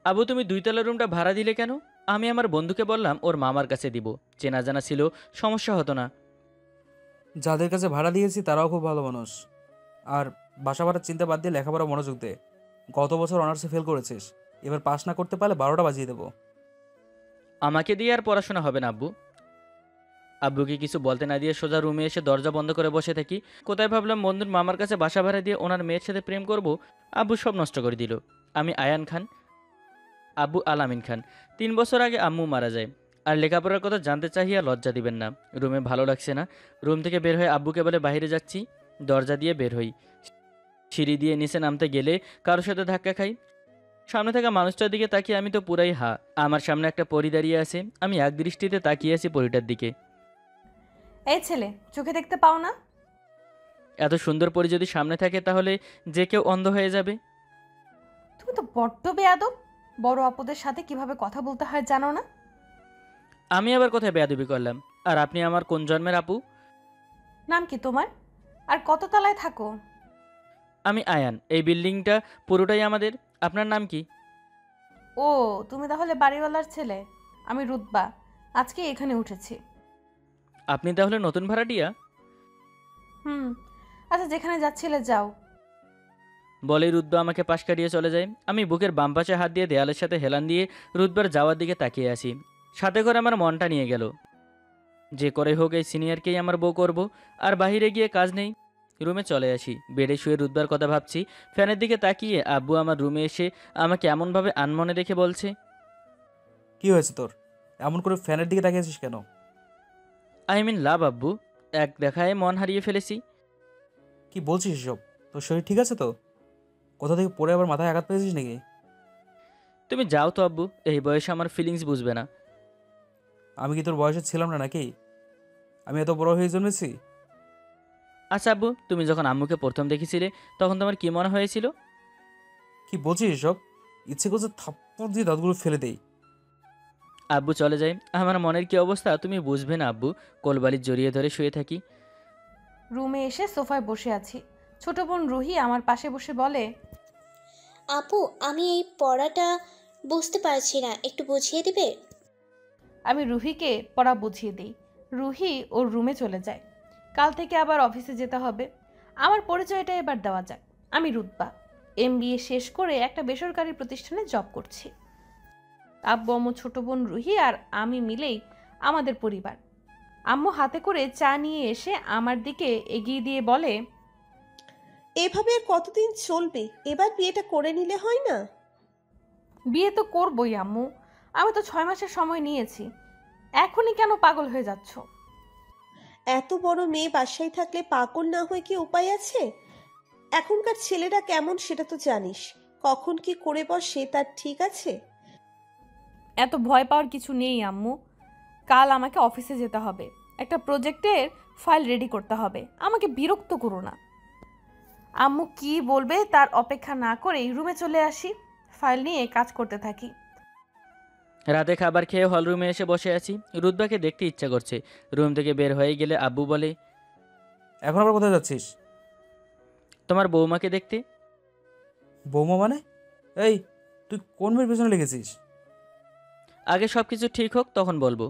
আবু, তুমি 2 তলা রুমটা ভাড়া দিলে কেন? আমি আমার বন্ধুকে বললাম ওর মামার কাছে দিব, চেনা জানা ছিল, সমস্যা হতো না। যাদের কাছে ভাড়া দিয়েছি তারাও খুব ভালো মানুষ। আর বাসা ভাড়ার চিন্তা বাদ দিয়ে লেখাপড়া মনোযোগ দে। গত বছর অনার্সে ফেল করেছিস, এবার পাস না করতে পারলে 12টা বাজিয়ে দেবো। আমাকে দিয়ে আর পড়াশোনা হবে না আব্বু। আব্বুকে কিছু বলতে না দিয়ে সোজা রুমে এসে দরজা বন্ধ করে বসে থাকি। কোথায় ভাবলাম বন্ধুর মামার কাছে বাসা ভাড়া দিয়ে ওনার মেয়ের সাথে প্রেম করব। আব্বু সব নষ্ট করে দিল। আমি আয়ান খান, আব্বু আলামিন খান। 3 বছর আগে আম্মু মারা যায়। আর লেখাপড়ার কথা জানতে চাহিয়া লজ্জা দিবেন না। রুমে ভালো লাগছে না। রুম থেকে বের হয়ে আব্বুকে বলে বাইরে যাচ্ছি। দরজা দিয়ে বের হই। সিঁড়ি দিয়ে নিচে নামতে গেলে কারোর সাথে ধাক্কা খাই। সামনে থাকা মানুষটার দিকে তাকিয়ে আমি তো পুরাই হা। আমার সামনে একটা পরী দাঁড়িয়ে আছে। আমি এক দৃষ্টিতে তাকিয়ে আছি পরীটার দিকে। এই ছেলে, চোখে দেখতে পাও না? এত সুন্দর পরী যদি সামনে থাকে তাহলে যে কেউ অন্ধ হয়ে যাবে। তুমি তো বড্ড বেয়াদব। বড় আপুদের সাথে কিভাবে কথা বলতে হয় জানো না? আমি আবার কোথায় বেয়াদবি করলাম? আর আপনি আমার কোন জন্মের আপু? নাম কি তোমার? আর কত তলায় থাকো? আমি আয়ান, এই বিল্ডিংটা পুরোটাই আমাদের। আপনার নাম কি? ও, তুমি তাহলে বাড়িওয়ালার ছেলে। আমি রুতবা, আজকে এখানে উঠেছি। আপনি তাহলে নতুন ভাড়াটিয়া? হুম। আচ্ছা, যেখানে যাচ্ছিলে যাও। বলেই রুদ্বা আমাকে পাশ কাটিয়ে চলে যায়। আমি বুকের বাম পাশে হাত দিয়ে দেয়ালের সাথে হেলান দিয়ে রুদ্বার যাওয়ার দিকে তাকিয়ে আসি। সাথে করে আমার মনটা নিয়ে গেল। যে করে হোক এই সিনিয়রকেই আমার বউ করব। আর বাহিরে গিয়ে কাজ নেই। রুমে চলে আসি। বেডে শুয়ে রুদ্বার কথা ভাবছি। ফ্যানের দিকে তাকিয়ে আব্বু আমার রুমে এসে আমাকে এমনভাবে আনমনে দেখে বলছে, কি হয়েছে তোর? এমন করে ফ্যানের দিকে তাকিয়েছিস কেন? আই মিন লাভ আব্বু। এক দেখায় মন হারিয়ে ফেলেছি। কি বলছিস এসব? তোর শরীর ঠিক আছে তো? কোথা থেকে পড়ে আবার মাথায় আঘাত পেয়েছিস নাকি? তুমি যাও তো আব্বু, এই বয়সে আমার ফিলিংস বুঝবে না। আমি কি তোর বয়সে ছিলাম না নাকি? আমি এত বড় হয়ে জন্মেছি? আচ্ছা আব্বু, তুমি যখন আম্মুকে প্রথম দেখেছিলে তখন তোমার কি মনে হয়েছিল? কি বলছিস এসব? ইচ্ছে করছে থাপ্পড় দিয়ে দাঁতগুলো ফেলে দেই। আব্বু চলে যায়। আমার মনের কি অবস্থা তুমি বুঝবে না আব্বু। কোলবালিশ জড়িয়ে ধরে শুয়ে থাকি। রুমে এসে সোফায় বসে আছি। ছোট বোন রুহি আমার পাশে বসে বলে, আপু, আমি এই পড়াটা বুঝতে পারছি না, একটু বুঝিয়ে দিবে? আমি রুহিকে পড়া বুঝিয়ে দিই। রুহি ওর রুমে চলে যায়। কাল থেকে আবার অফিসে যেতে হবে। আমার পরিচয়টা এবার দেওয়া যাক। আমি রুতবা, এমবিএ শেষ করে একটা বেসরকারি প্রতিষ্ঠানে জব করছি। আব্বু, আম্মু, ছোট বোন রুহি আর আমি মিলেই আমাদের পরিবার। আম্মু হাতে করে চা নিয়ে এসে আমার দিকে এগিয়ে দিয়ে বলে, এভাবে আর কতদিন চলবে? এবার বিয়েটা করে নিলে হয় না? বিয়ে তো করবই আম্মু। আমি তো 6 মাসের সময় নিয়েছি। এখনই কেন পাগল হয়ে যাচ্ছ? এত বড় মেয়ে বাসায় থাকলে পাগল না হয়ে কি উপায় আছে? এখনকার ছেলেরা কেমন সেটা তো জানিস। কখন কি করে বসে তার ঠিক আছে? এত ভয় পাওয়ার কিছু নেই আম্মু। কাল আমাকে অফিসে যেতে হবে। একটা প্রজেক্টের ফাইল রেডি করতে হবে। আমাকে বিরক্ত করো না। আম্মু কি বলবে তার অপেক্ষা না করেই রুমে চলে আসি। ফাইল নিয়ে কাজ করতে থাকি। রাতে খাবার খেয়ে হলরুমে এসে বসে আছি। রুদ্বাকে দেখতে ইচ্ছা করছে। রুম থেকে বের হয়ে গেলে আব্বু বলে, এখন আবার কোথায় যাচ্ছিস? তোমার বৌমাকে দেখতে। বৌমা মানে? এই, তুই কোন মেয়ের পেছনে লেগেছিস? আগে সব কিছু ঠিক হোক তখন বলবো।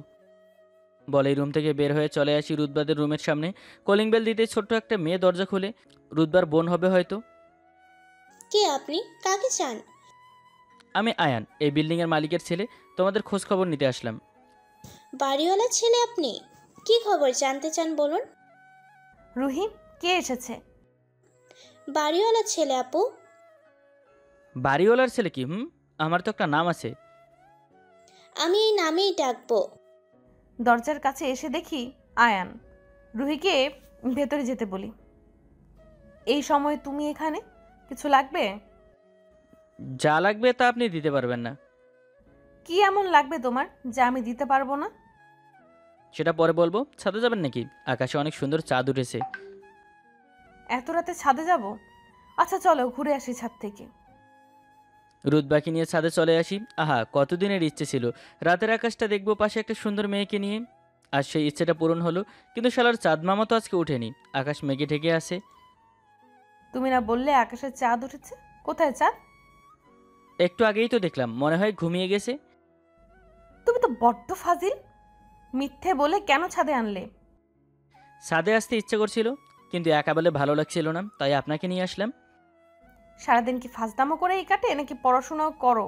বলেই রুম থেকে বের হয়ে চলে আসি রুদ্বাদের রুমের সামনে। কলিং বেল দিতে ছোট্ট একটা মেয়ে দরজা খুলে। রুদ্বার বোন হবে হয়তো। কে আপনি? কাকে চান? আমি আয়ান, এই বিল্ডিংয়ের মালিকের ছেলে। তোমাদের খোঁজ খবর নিতে আসলাম। বাড়িওয়ালার ছেলে আপনি? কি খবর জানতে চান বলুন। রুহি, কে এসেছে? বাড়িওয়ালার ছেলে আপু। বাড়িওয়ালার ছেলে কি? আমার তো একটা নাম আছে। আমি এই নামেই ডাকবো। দরজার কাছে এসে দেখি আয়ান। রুহিকে ভেতরে যেতে বলি। এই সময় তুমি এখানে? কিছু লাগবে? যা লাগবে তা আপনি দিতে পারবেন না। কি এমন লাগবে তোমার যা আমি দিতে পারবো না? সেটা পরে বলবো। ছাদে যাবেন নাকি? আকাশে অনেক সুন্দর চাঁদ উঠেছে। এত রাতে ছাদে যাব? আচ্ছা চলো ঘুরে আসি ছাদ থেকে। রুদ্বাকে নিয়ে ছাদে চলে আসি। আহা, কতদিনের ইচ্ছে ছিল রাতের আকাশটা দেখবো পাশে একটা সুন্দর মেয়েকে নিয়ে। আর সেই ইচ্ছেটা পূরণ হলো। কিন্তু শালার চাঁদ মামা তো আজকে ওঠেনি। আকাশ মেঘে ঢেকে আছে। তুমি না বললে আকাশে চাঁদ উঠেছে? কোথায় চাঁদ? একটু আগেই তো দেখলাম, মনে হয় ঘুমিয়ে গেছে। তুমি তো বড্ড ফাজিল। মিথ্যে বলে কেন ছাদে আনলে? ছাদে আসতে ইচ্ছে করছিল, কিন্তু একা বলে ভালো লাগছিল না, তাই আপনাকে নিয়ে আসলাম। সারাদিন কি ফাজদামো করেই কাটে নাকি পড়াশোনাও করো?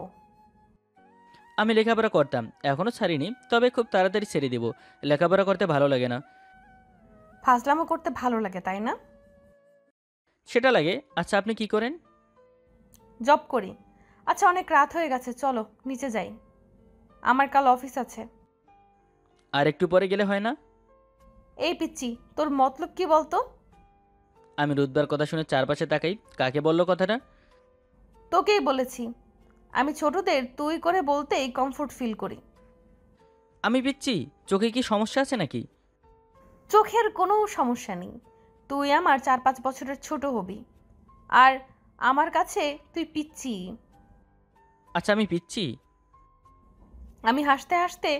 আমি লেখাপড়া করতাম, এখনও ছাড়িনি, তবে খুব তাড়াতাড়ি ছেড়ে দিব। লেখাপড়া করতে ভালো লাগে না। ফাজলামো করতে ভালো লাগে তাই না? সেটা লাগে। আচ্ছা, আপনি কি করেন? জব করি। আচ্ছা, অনেক রাত হয়ে গেছে, চলো নিচে যাই, আমার কাল অফিস আছে। আর একটু পরে গেলে হয় না? এই পিচ্চি, তোর মতলব কি বলতো? আমি রুদ্বার কথা শুনে চারপাশে তাকাই। কাকে বলল কথাটা? তোকেই বলেছি। আমি ছোটদের তুই করে বলতেই কমফোর্ট ফিল করি। আমি পিচ্ছি? চোখে কি সমস্যা আছে নাকি? চোখের কোনো সমস্যা নেই, তুই আমার 4-5 বছরের ছোট হবি, আর আমার কাছে তুই পিচ্চি। আচ্ছা, আমি পিচ্ছি? আমি হাসতে হাসতে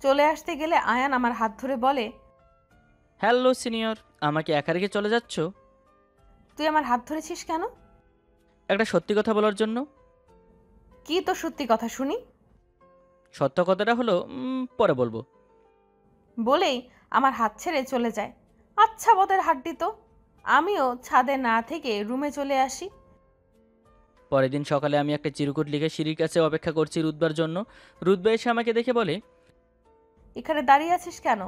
চলে আসতে গেলে আয়ান আমার হাত ধরে বলে, হ্যালো সিনিয়র, আমাকে একা রেখে চলে যাচ্ছ? তুই আমার হাত ধরেছিস কেন? একটা সত্যি কথা বলার জন্য। কি তো সত্যি কথা শুনি? সত্য কথাটা হলো, পরে বলবো। বলেই আমার হাত ছেড়ে চলে যায়। আচ্ছা বদের হাড্ডি তো। আমিও ছাদে না থেকে রুমে চলে আসি। পরের দিন সকালে আমি একটা চিরকুট লিখে সিঁড়ির কাছে অপেক্ষা করছি রুদবার জন্য। রুদবা এসে আমাকে দেখে বলে, এখানে দাঁড়িয়ে আছিস কেন?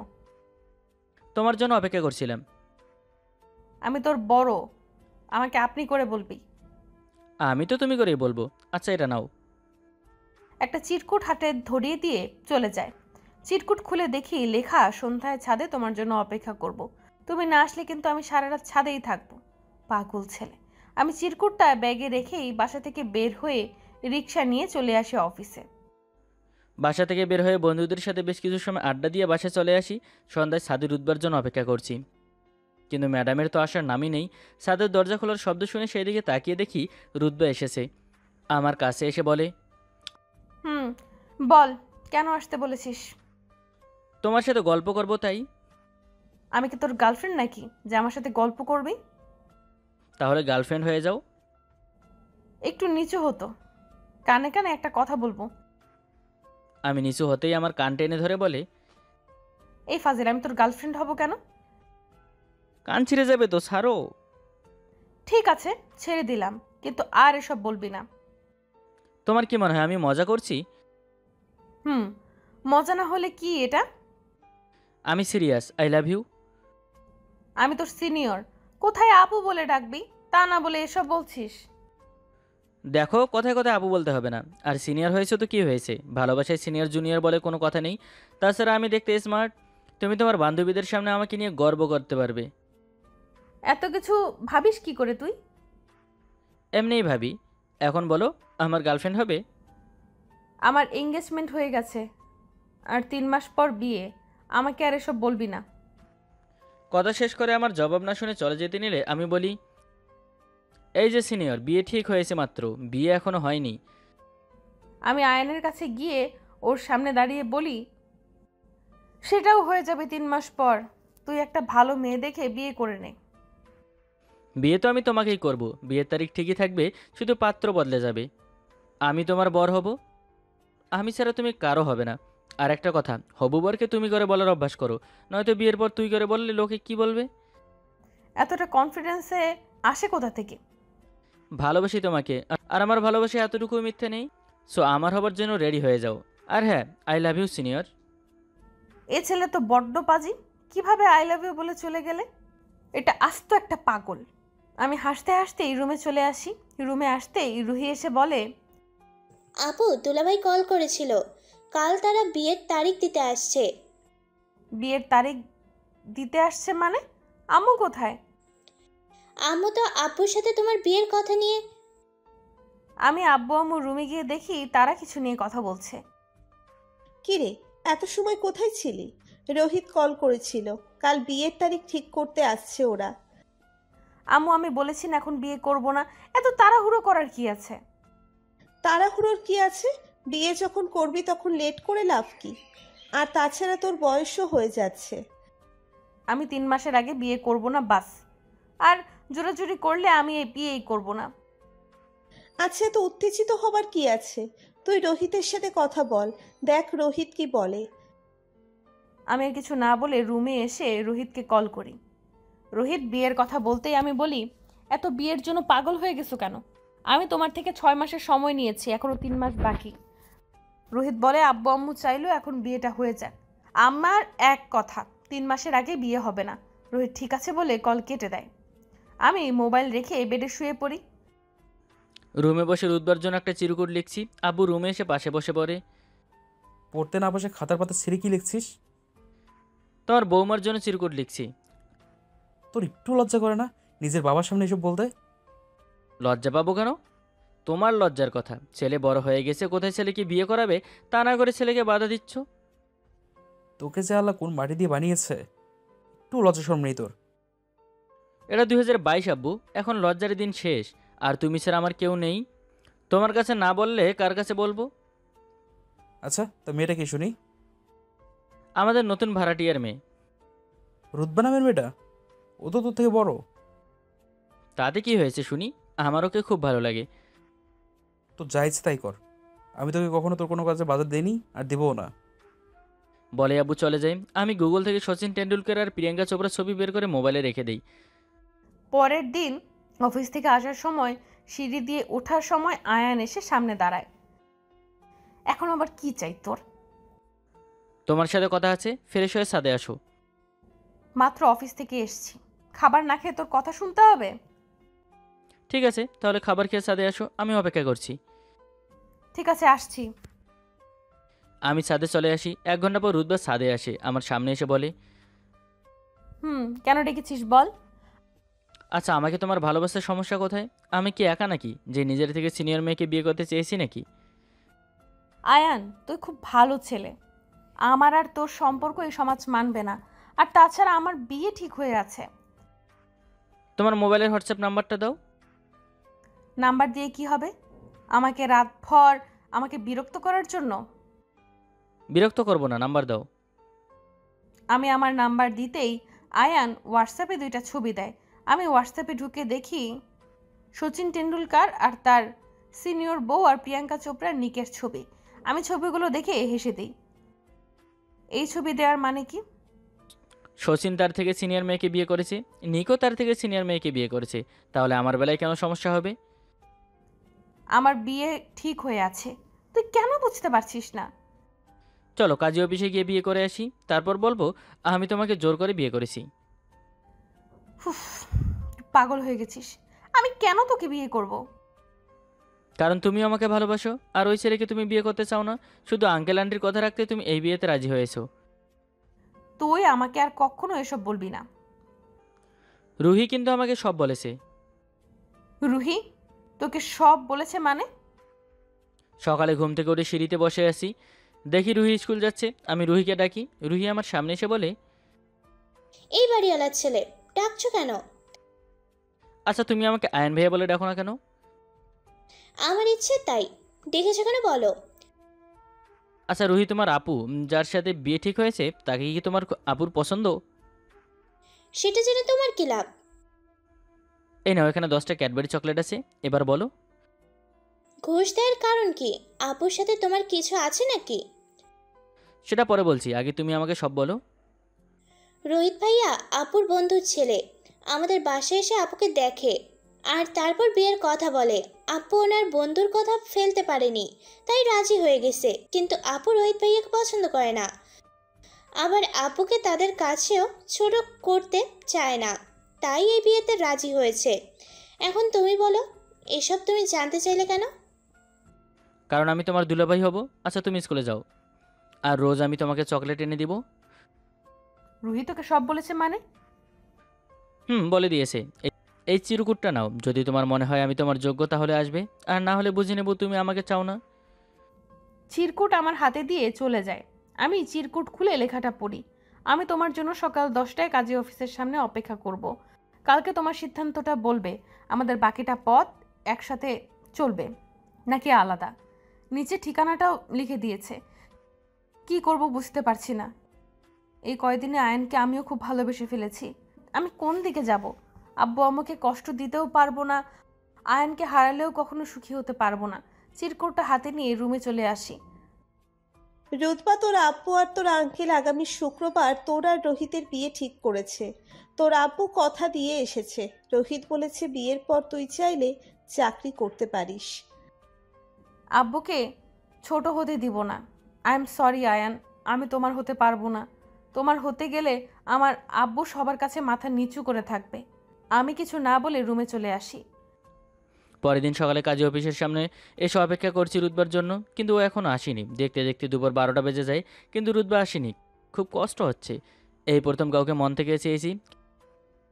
তোমার জন্য অপেক্ষা করছিলাম। আমি তোর বড়, আমাকে আপনি করে বলবি। আমি তো তুমি করেই বলবো। আচ্ছা, এটা নাও। একটা চিরকুট হাতে ধরিয়ে দিয়ে চলে যায়। চিরকুট খুলে দেখি লেখা, সন্ধ্যায় ছাদে তোমার জন্য অপেক্ষা করব। তুমি না আসলে কিন্তু আমি সারা রাত ছাদেই থাকবো। পাগল ছেলে। আমি চিরকুটটা ব্যাগে রেখেই বাসা থেকে বের হয়ে রিক্সা নিয়ে চলে আসি অফিসে। বাসা থেকে বের হয়ে বন্ধুদের সাথে বেশ কিছু সময় আড্ডা দিয়ে বাসায় চলে আসি। সন্ধ্যায় সাদে রুদবার জন্য অপেক্ষা করছি, কিন্তু ম্যাডামের তো আসার নামই নেই। সাদের দরজা খোলার শব্দ শুনে সেই দিকে তাকিয়ে দেখি রুদবা এসেছে। আমার কাছে এসে বলে, বল, কেন আসতে বলেছিস? তোমার সাথে গল্প করবো তাই। আমি কি তোর গার্লফ্রেন্ড নাকি যে আমার সাথে গল্প করবি? তাহলে গার্লফ্রেন্ড হয়ে যাও। একটু নিচু হতো, কানে কানে একটা কথা বলবো। আমি নিচু হতেই আমার কান টেনে ধরে বলে, এই ফাজিল, আমি তোর গার্লফ্রেন্ড হব কেন? কান ছিঁড়ে যাবে তো, ছাড়ো। ঠিক আছে, ছেড়ে দিলাম, কিন্তু আর এসব বলবি না। তোমার কি মনে হয় আমি মজা করছি? মজা না হলে কি এটা? আমি সিরিয়াস, আই লাভ ইউ। আমি তোর সিনিয়র, কোথায় আপু বলে ডাকবি, তা না বলে এসব বলছিস। দেখো, কথায় কথায় আপু বলতে হবে না। আর সিনিয়র হয়েছে তো কি হয়েছে, ভালোবাসায় সিনিয়র জুনিয়র বলে কোনো কথা নেই। তাছাড়া আমি দেখতে স্মার্ট, তুমি তোমার বান্ধবীদের সামনে আমাকে নিয়ে গর্ব করতে পারবে। এত কিছু ভাবিস কি করে তুই? এমনিই ভাবি। এখন বলো, আমার গার্লফ্রেন্ড হবে? আমার এঙ্গেজমেন্ট হয়ে গেছে, আর 3 মাস পর বিয়ে। আমাকে আর এসব বলবি না। কথা শেষ করে আমার জবাব না শুনে চলে যেতে নিলে আমি বলি, এই যে সিনিয়র, বিয়ে ঠিক হয়েছে মাত্র, বিয়ে এখনো হয়নি। আমি আয়নের কাছে গিয়ে ওর সামনে দাঁড়িয়ে বলি, সেটাও হয়ে যাবে 3 মাস পর। তুই একটা ভালো মেয়ে দেখে বিয়ে করে নে। বিয়ে তো আমি তোমাকেই করব, বিয়ের তারিখ ঠিকই থাকবে, শুধু পাত্র বদলে যাবে। আমি তোমার বর হব, আমি ছাড়া তুমি কারো হবে না। আর একটা কথা, হবু বরকে তুমি করে বলার অভ্যাস করো, নয়তো বিয়ের পর তুই করে বললে লোকে কি বলবে? এতটা কনফিডেন্সে আসে কোথা থেকে? ভালোবাসি তোমাকে, আর আমার ভালোবাসা এতটুকু মিথ্যে নেই। সো আমার হবার জন্য রেডি হয়ে যাও। আর হ্যাঁ, আই লাভ ইউ সিনিয়র। এ ছেলে তো বড্ড পাজি, কিভাবে আই লাভ ইউ বলে চলে গেলে? এটা আস্ত একটা পাগল। আমি হাসতে হাসতেই রুমে চলে আসি। রুমে আসতেই রুহি এসে বলে, আপু, দুলাভাই কল করেছিল, কাল তারা বিয়ের তারিখ দিতে আসছে। বিয়ের তারিখ দিতে আসছে মানে? আম্মু কোথায়? আম্মু তো আপুর সাথে তোমার বিয়ের কথা নিয়ে। আমি আব্বু আম্মু রুমে গিয়ে দেখি তারা কিছু নিয়ে কথা বলছে। কিরে, এত সময় কোথায় ছিলি? রোহিত কল করেছিল, কাল বিয়ের তারিখ ঠিক করতে আসছে ওরা। আম্মু, আমি বলেছি না এখন বিয়ে করব না, এত তাড়াহুড়ো করার কি আছে? তাড়াহুড়োর কি আছে? বিয়ে যখন করবি তখন লেট করে লাভ কি? আর তাছাড়া তোর বয়সও হয়ে যাচ্ছে। আমি 3 মাসের আগে বিয়ে করব না, বাস। আর জোরাজুরি করলে আমি এই বিয়েই করব না। আচ্ছা, এত উত্তেজিত হবার কি আছে? তুই রোহিতের সাথে কথা বল, দেখ রোহিত কি বলে। আমি আর কিছু না বলে রুমে এসে রোহিতকে কল করি। রোহিত বিয়ের কথা বলতেই আমি বলি, এত বিয়ের জন্য পাগল হয়ে গেছো কেন? আমি তোমার থেকে 6 মাসের সময় নিয়েছি, এখনো 3 মাস বাকি। রোহিত বলে আব্বু আম্মু চাইলেও এখন বিয়েটা হয়ে যাক। আমার এক কথা, 3 মাসের আগে বিয়ে হবে না। রোহিত ঠিক আছে বলে কল কেটে দেয়। আমি মোবাইল রেখে বেডে শুয়ে পড়ি। রুমে বসে রুদবার জন্য একটা চিরকুট লিখছি। আব্বু রুমে এসে পাশে বসে পড়ে। পড়তে না বসে খাতার পাতা ছিঁড়ে কি লিখছিস? তোমার বৌমার জন্য চিরকুট লিখছি। তোর একটু লজ্জা করে না নিজের বাবার সামনে এসব বলতে? লজ্জা পাবো কেন? তোমার লজ্জার কথা। ছেলে বড় হয়ে গেছে, কোথায় ছেলেকে বিয়ে করাবে তা না করে ছেলেকে বাধা দিচ্ছ। তোকে যে আল্লাহ কোন মাটি দিয়ে বানিয়েছে, একটু লজ্জা শরম নেই তোর? এটা 2022 আব্বু, এখন লজ্জার দিন শেষ। আর তুমি ছাড়া আমার কেউ নেই। তোমার কাছে না বললে কার কাছে বলবো? আচ্ছা, তা মেয়েটা কি শুনি? আমাদের নতুন ভাড়াটিয়ার মেয়ে। রুতবা নামের মেয়েটা? ও তো তোর থেকে বড়। তাতে কি হয়েছে শুনি? আমার ওকে খুব ভালো লাগে। তো যা ইচ্ছে তাই কর, আমি তোকে কখনো তোর কোনো কাজে বাধা দেইনি আর দেবও না। বলে আব্বু চলে যায়। আমি গুগল থেকে সচিন টেন্ডুলকার আর প্রিয়াঙ্কা চোপড়ার ছবি বের করে মোবাইলে রেখে দিই। পরের দিন অফিস থেকে আসার সময় সিঁড়ি দিয়ে ওঠার সময় আয়ান এসে সামনে দাঁড়ায়। এখন আবার কি চাই তোর? তোমার সাথে কথা আছে, ফ্রেশ হয়ে ছাদে আসো। মাত্র অফিস থেকে এসছি, খাবার না খেয়ে তোর কথা শুনতে হবে? ঠিক আছে, তাহলে খাবার খেয়ে ছাদে আসো, আমি অপেক্ষা করছি। ঠিক আছে, আসছি। আমি ছাদে চলে আসি। 1 ঘন্টা পর রুদবা ছাদে আসে, আমার সামনে এসে বলে, কেন ডেকেছিস বল? আচ্ছা, আমাকে তোমার ভালোবাসার সমস্যা কোথায়? আমি কি একা নাকি যে নিজের থেকে সিনিয়র মেয়েকে বিয়ে করতে চেয়েছি নাকি? আয়ান, তুই খুব ভালো ছেলে। আমার আর তোর সম্পর্ক এই সমাজ মানবে না। আর তাছাড়া আমার বিয়ে ঠিক হয়ে আছে। তোমার মোবাইলের হোয়াটসঅ্যাপ নাম্বারটা দাও। নাম্বার দিয়ে কি হবে? আমাকে রাতভর আমাকে বিরক্ত করার জন্য? বিরক্ত করবো না, নাম্বার দাও। আমি আমার নাম্বার দিতেই আয়ান হোয়াটসঅ্যাপে 2টা ছবি দেয়। আমি হোয়াটসঅ্যাপে ঢুকে দেখি সচিন টেন্ডুলকার আর তার সিনিয়র বউ আর প্রিয়াঙ্কা চোপড়ার নিকের ছবি। আমি ছবিগুলো দেখে হেসে দিই। এই ছবি দেওয়ার মানে কি? শচীন তার থেকে সিনিয়র মেয়েকে বিয়ে করেছে, নিকও তার থেকে সিনিয়র মেয়েকে বিয়ে করেছে, তাহলে আমার বেলায় কেন সমস্যা হবে? আমার বিয়ে ঠিক হয়ে আছে, তুই কেন বুঝতে পারছিস না? চলো কাজী অফিসে গিয়ে বিয়ে করে আসি, তারপর বলবো আমি তোমাকে জোর করে বিয়ে করেছি। উফ, পাগল হয়ে গেছিস। আমি কেন তোকে বিয়ে করব? কারণ তুমি আমাকে ভালোবাসো, আর ওই ছেলেকে তুমি বিয়ে করতে চাও না। শুধু আঙ্কেল আন্টির কথা রাখতে তুমি এই বিয়েতে রাজি হয়েছো। তুই আমাকে আর কখনো এসব বলবি না। রুহি কিন্তু আমাকে সব বলেছে। রুহি তোকে সব বলেছে মানে? সকালে ঘুম থেকে উঠে সিঁড়িতে বসে আছি, দেখি রুহি স্কুল যাচ্ছে। আমি রুহিকে ডাকি, রুহি আমার সামনে এসে বলে, এই বাড়িওয়ালার ছেলে, ডাকছো কেন? আচ্ছা তুমি আমাকে আয়ন ভাইয়া বলে ডাকো না কেন? আমার ইচ্ছে তাই। ডেকেছো কেন বলো? আচ্ছা রুহি, তোমার আপু যার সাথে বিয়ে ঠিক হয়েছে তাকে কি তোমার আপুর পছন্দ? সেটা জেনে তোমার কি লাভ? এই নাও, এখানে 10টা ক্যাডবেরি চকলেট আছে, এবার বলো। ঘুষ দেওয়ার কারণ কি? আপুর সাথে তোমার কিছু আছে নাকি? সেটা পরে বলছি, আগে তুমি আমাকে সব বলো। রোহিত ভাইয়া আপুর বন্ধুর ছেলে আমাদের বাসায় এসে আপুকে দেখে আর তারপর বিয়ের কথা বলে। আপু ওনার বন্ধুর কথা ফেলতে পারেনি, তাই রাজি হয়ে গেছে। কিন্তু আপু রোহিত ভাইয়াকে পছন্দ করে না, আবার আপুকে তাদের কাছেও ছোট করতে চায় না, তাই এই বিয়েতে রাজি হয়েছে। এখন তুমি বলো, এসব তুমি জানতে চাইলে কেন? কারণ আমি তোমার দুলাভাই হব। আচ্ছা তুমি স্কুলে যাও, আর রোজ আমি তোমাকে চকলেট এনে দিব। রুহি তোকে সব বলেছে মানে? বলে দিয়েছে। এই চিরকুটটা নাও, যদি তোমার মনে হয় আমি তোমার যোগ্য তাহলে আসবে, আর না হলে বুঝে নেব তুমি আমাকে চাও না। চিরকুট আমার হাতে দিয়ে চলে যায়। আমি চিরকুট খুলে লেখাটা পড়ি। আমি তোমার জন্য সকাল 10টায় কাজী অফিসের সামনে অপেক্ষা করব। কালকে তোমার সিদ্ধান্তটা বলবে আমাদের বাকিটা পথ একসাথে চলবে নাকি আলাদা। নিচে ঠিকানাটাও লিখে দিয়েছে। কি করব বুঝতে পারছি না। এই কয়দিনে আয়নকে আমিও খুব ভালোবেসে ফেলেছি। আমি কোন দিকে যাব? আব্বু আম্মুকে কষ্ট দিতেও পারবো না, আয়ানকে হারালেও কখনো সুখী হতে পারবো না। চিরকুটটা হাতে নিয়ে রুমে চলে আসি। রুতবা, তোর আব্বু আর তোর আঙ্কেল আগামী শুক্রবার তোর আর রোহিতের বিয়ে ঠিক করেছে। তোর আব্বু কথা দিয়ে এসেছে। রোহিত বলেছে বিয়ের পর তুই চাইলে চাকরি করতে পারিস। আব্বুকে ছোট হতে দিব না। আই এম সরি আয়ান, আমি তোমার হতে পারবো না। তোমার হতে গেলে আমার আব্বু সবার কাছে মাথা নিচু করে থাকবে। আমি কিছু না বলে রুমে চলে আসি। পরের দিন সকালে কাজী অফিসের সামনে এসে অপেক্ষা করছি রুতবার জন্য, কিন্তু ও এখনও আসেনি। দেখতে দেখতে দুপুর 12টা বেজে যায়, কিন্তু রুতবা আসেনি। খুব কষ্ট হচ্ছে। এই প্রথম কাউকে মন থেকে চেয়েছি,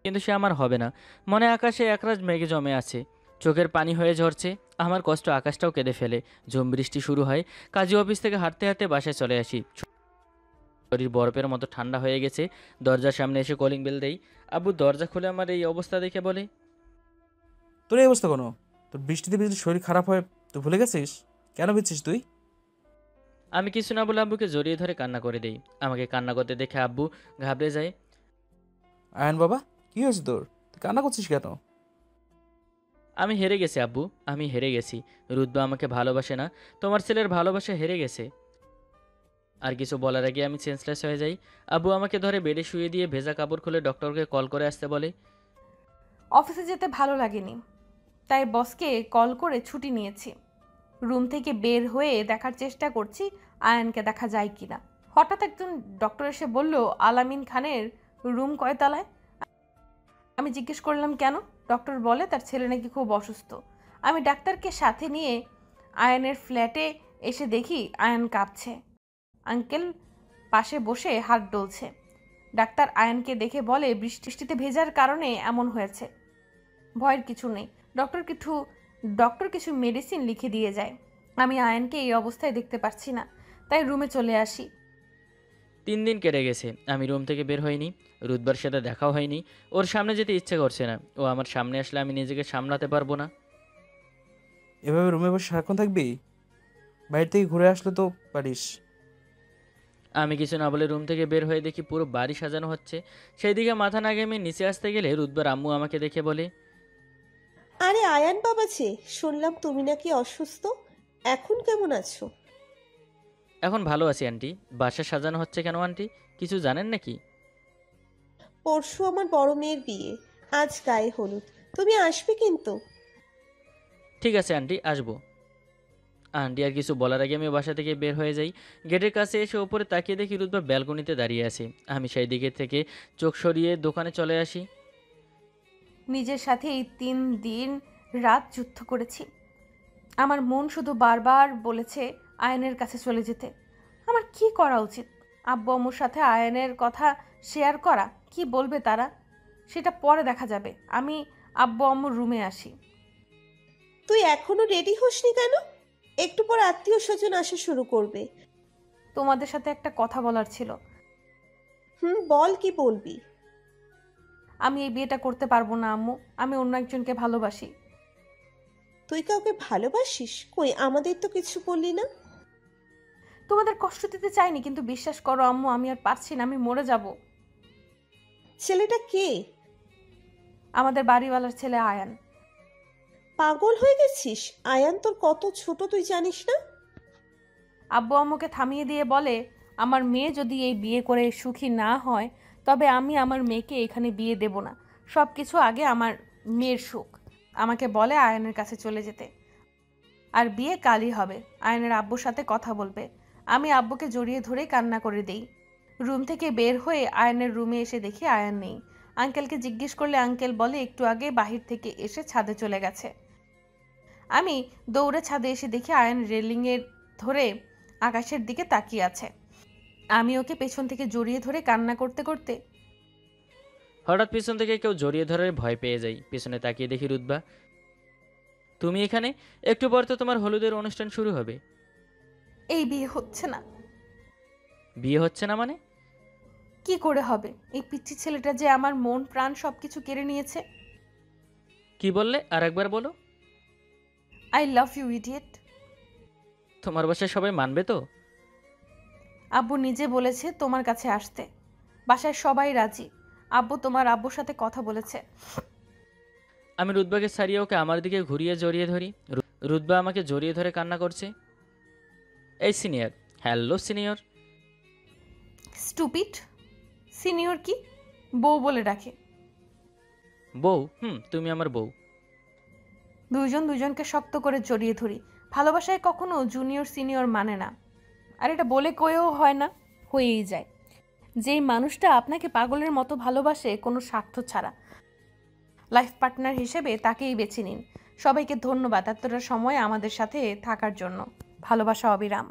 কিন্তু সে আমার হবে না। মনে আকাশে একরাশ মেঘে জমে আছে, চোখের পানি হয়ে ঝরছে। আমার কষ্ট আকাশটাও কেঁদে ফেলে। ঝুম বৃষ্টি শুরু হয়। কাজী অফিস থেকে হাঁটতে হাঁটতে বাসায় চলে আসি। শরীর বরফের মতো ঠান্ডা হয়ে গেছে। দরজার সামনে এসে কলিং বেল দেই। আব্বু দরজা খুলে আমার এই অবস্থা দেখে বলে, তোর এই অবস্থা কোনো? তোর বৃষ্টিতে ভিজলে শরীর খারাপ হয়, তুই ভুলে গেছিস? কেন ভিজছিস তুই? আমি কিছু না বলে আব্বুকে জড়িয়ে ধরে কান্না করে দেই। আমাকে কান্না করতে দেখে আব্বু ঘাবড়ে যায়। আয়ন বাবা, কি হয়েছে তোর? তুই কান্না করছিস কেন? আমি হেরে গেছি আব্বু, আমি হেরে গেছি। রুতবা আমাকে ভালোবাসে না, তোমার ছেলের ভালোবাসা হেরে গেছে। আর কিছু বলার আগে আমি সেন্সলেস হয়ে যাই। আব্বু আমাকে ধরে বেডে শুয়ে দিয়ে ভেজা কাপড় খুলে ডক্টরকে কল করে আসতে বলে। অফিসে যেতে ভালো লাগেনি, তাই বসকে কল করে ছুটি নিয়েছি। রুম থেকে বের হয়ে দেখার চেষ্টা করছি আয়ানকে দেখা যায় কিনা। হঠাৎ একজন ডক্টর এসে বলল, আলামিন খানের রুম কয়তলায়? আমি জিজ্ঞেস করলাম কেন? ডক্টর বলে তার ছেলে নাকি খুব অসুস্থ। আমি ডাক্তারকে সাথে নিয়ে আয়ানের ফ্ল্যাটে এসে দেখি আয়ান কাঁপছে। আঙ্কেল পাশে বসে হাত ডলছে। ডাক্তার আয়ানকে দেখে বলে, বৃষ্টিতে ভেজার কারণে এমন হয়েছে, ভয়ের কিছু নেই। ডক্টর কিছু মেডিসিন লিখে দিয়ে যায়। আমি আয়ানকে এই অবস্থায় দেখতে পাচ্ছি না, তাই রুমে চলে আসি। 3 দিন কেটে গেছে, আমি রুম থেকে বের হইনি। রুতবার সাথে দেখাও হয়নি। ওর সামনে যেতে ইচ্ছে করছে না। ও আমার সামনে আসলে আমি নিজেকে সামলাতে পারবো না। এভাবে রুমে বসে সারাক্ষণ থাকবি? বাইরে থেকে ঘুরে আসলে তো পারিস। আমি কিছু না বলে রুম থেকে বের হয়ে দেখি পুরো বাড়ি সাজানো হচ্ছে। সেই দিকে মাথা না ঘেমে নিচে আসতে গেলে রুতবার আম্মু আমাকে দেখে বলে, আরে আয়ান বাবা যে, শুনলাম তুমি নাকি অসুস্থ। এখন কেমন আছো? এখন ভালো আছি আন্টি। বাসা সাজানো হচ্ছে কেন আন্টি? কিছু জানেন নাকি? পরশু আমার বড় মেয়ের বিয়ে, আজ গায়ে হলুদ। তুমি আসবে কিন্তু। ঠিক আছে আন্টি, আসবো। আন্টি আর কিছু বলার আগে আমি বাসা থেকে বের হয়ে যাই। গেটের কাছে এসে ওপরে তাকিয়ে দেখি রুতবা ব্যালকনিতে দাঁড়িয়ে আছে। আমি সেই দিকে থেকে চোখ সরিয়ে দোকানে চলে আসি। নিজের সাথে এই 3 দিন রাত যুদ্ধ করেছি। আমার মন শুধু বারবার বলেছে আয়নের কাছে চলে যেতে। আমার কি করা উচিত? আব্বু আম্মুর সাথে আয়নের কথা শেয়ার করা? কি বলবে তারা? সেটা পরে দেখা যাবে। আমি আব্বু আম্মুর রুমে আসি। তুই এখনো রেডি হসনি কেন? একটু পর আত্মীয় স্বজন আসা শুরু করবে। তোমাদের সাথে একটা কথা বলার ছিল। বল, কি বলবি? আমি এই বিয়েটা করতে পারবো না আম্মু। আমি অন্য একজনকে ভালোবাসি। তুই কাউকে ভালোবাসিস? কই, আমাদের তো কিছু বললি না। তোমাদের কষ্ট দিতে চাইনি, কিন্তু বিশ্বাস করো আম্মু, আমি আর পারছি না। আমি মরে যাব। ছেলেটা কে? আমাদের বাড়িওয়ালার ছেলে আয়ান। পাগল হয়ে গেছিস? আয়ান তোর কত ছোট তুই জানিস না? আব্বু আম্মুকে থামিয়ে দিয়ে বলে, আমার মেয়ে যদি এই বিয়ে করে সুখী না হয়, তবে আমি আমার মেয়েকে এখানে বিয়ে দেব না। সব কিছু আগে আমার মেয়ের সুখ। আমাকে বলে আয়নের কাছে চলে যেতে, আর বিয়ে কালই হবে। আয়নের আব্বুর সাথে কথা বলবে। আমি আব্বুকে জড়িয়ে ধরে কান্না করে দেই। রুম থেকে বের হয়ে আয়নের রুমে এসে দেখি আয়ন নেই। আঙ্কেলকে জিজ্ঞেস করলে আঙ্কেল বলে একটু আগে বাহির থেকে এসে ছাদে চলে গেছে। আমি দৌড়ে ছাদে এসে দেখি আয়ন রেলিংয়ের ধরে আকাশের দিকে তাকিয়ে আছে। আমি ওকে পেছন থেকে জড়িয়ে ধরে কান্না করতে করতে হঠাৎ পিছন থেকে কেউ জড়িয়ে ধরে ভয় পেয়ে যাই। পিছনে তাকিয়ে দেখি রুতবা। তুমি এখানে? একটু পর তো তোমার হলুদের অনুষ্ঠান শুরু হবে। এই বিয়ে হচ্ছে না। বিয়ে হচ্ছে না মানে? কি করে হবে? এই পিচ্চি ছেলেটা যে আমার মন প্রাণ সবকিছু কেড়ে নিয়েছে। কি বললে? আর একবার বলো। I love you idiot. তোমার বাসায় সবাই মানবে তো? আব্বু নিজে বলেছে তোমার কাছে আসতে। বাসায় সবাই রাজি। আব্বু তোমার আব্বুর সাথে কথা বলেছে। আমি রুদ্বাকে ছাড়িয়ে ওকে আমার দিকে ঘুরিয়ে জড়িয়ে ধরি। রুদ্বা আমাকে জড়িয়ে ধরে কান্না করছে। এই senior. Hello senior. Stupid. Senior কি? বউ বলে ডাকে। বউ? তুমি আমার বউ। দুইজন দুজনকে শক্ত করে জড়িয়ে ধরি। ভালোবাসায় কখনো জুনিয়র সিনিয়র মানে না। আর এটা বলে কয়েও হয় না, হয়েই যায়। যেই মানুষটা আপনাকে পাগলের মতো ভালোবাসে কোনো স্বার্থ ছাড়া, লাইফ পার্টনার হিসেবে তাকেই বেছে নিন। সবাইকে ধন্যবাদ এতটা সময় আমাদের সাথে থাকার জন্য। ভালোবাসা অবিরাম।